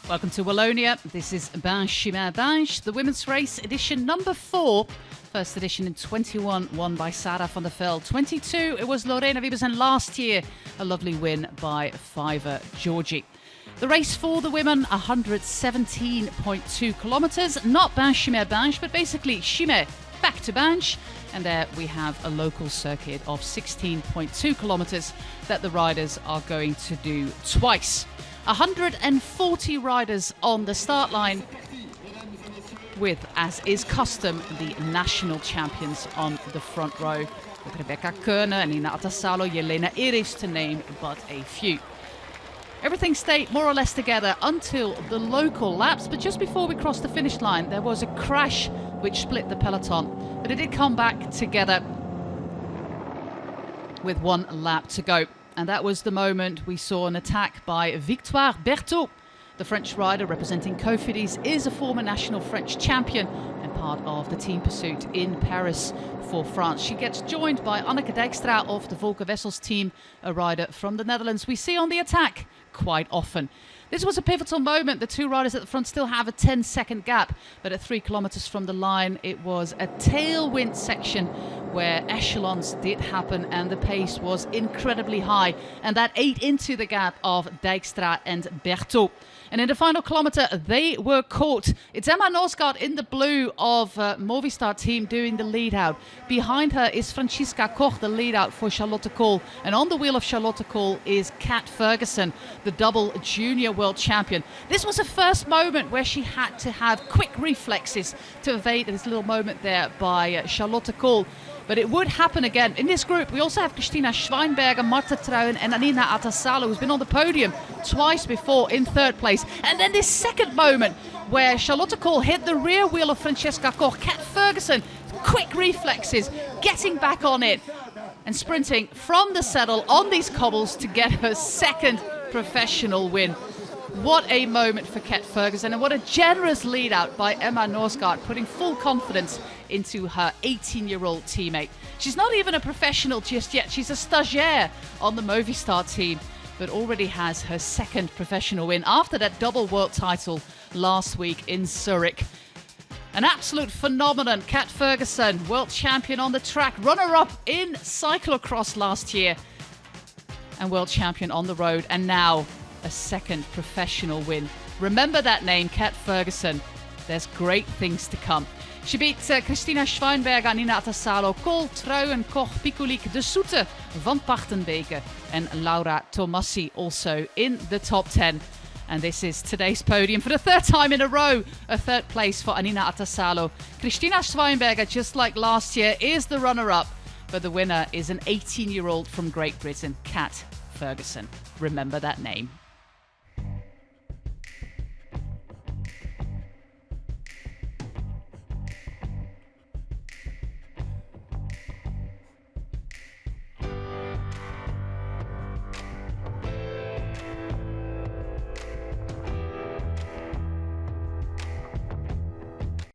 Welcome to Wallonia. This is Binche, the women's race edition number 4. First edition in 21, won by Sarah van der Velde. 22, it was Lorena Wiebes, and last year, a lovely win by Fiver Georgie. The race for the women, 117.2 kilometres. Not Binche, but basically Chimay back to Binche. And there we have a local circuit of 16.2 kilometres that the riders are going to do twice. 140 riders on the start line with, as is custom, the national champions on the front row. With Rebecca Körner, Nina Atasalo, Jelena Iris, to name but a few. Everything stayed more or less together until the local laps, but just before we crossed the finish line, there was a crash which split the peloton. But it did come back together with one lap to go. And that was the moment we saw an attack by Victoire Berthaud. The French rider representing Cofidis is a former national French champion and part of the team pursuit in Paris for France. She gets joined by Anneke Dijkstra of the Volker Wessels team, a rider from the Netherlands we see on the attack quite often. This was a pivotal moment. The two riders at the front still have a 10-second gap, but at 3 kilometres from the line, it was a tailwind section where echelons did happen and the pace was incredibly high, and that ate into the gap of Dijkstra and Berthaud. And in the final kilometre, they were caught. It's Emma Norsgaard in the blue of Movistar team doing the lead out. Behind her is Francisca Koch, the lead out for Charlotte Kool. And on the wheel of Charlotte Kool is Kat Ferguson, the double junior world champion. This was a first moment where she had to have quick reflexes to evade this little moment there by Charlotte Kool. But it would happen again. In this group, we also have Christina Schweinberger, Marta Truijn and Anina Atasalo, who's been on the podium twice before in third place. And then this second moment where Charlotte Kool hit the rear wheel of Francesca Koch. Kat Ferguson, quick reflexes, getting back on it and sprinting from the saddle on these cobbles to get her second professional win. What a moment for Kat Ferguson, and what a generous lead out by Emma Norsgaard, putting full confidence into her 18-year-old teammate. She's not even a professional just yet. She's a stagiaire on the Movistar team, but already has her second professional win after that double world title last week in Zurich. An absolute phenomenon. Kat Ferguson, world champion on the track, runner-up in cyclocross last year, and world champion on the road, and now a second professional win. Remember that name, Kat Ferguson. There's great things to come. She beat Christina Schweinberger, Nina Atasalo, Kool, Truijn, Koch, Pikulik, De Soete, Van Pachtenbeke and Laura Tomassi also in the top 10. And this is today's podium for the third time in a row. A third place for Anina Atasalo. Christina Schweinberger, just like last year, is the runner-up. But the winner is an 18-year-old from Great Britain, Kat Ferguson. Remember that name.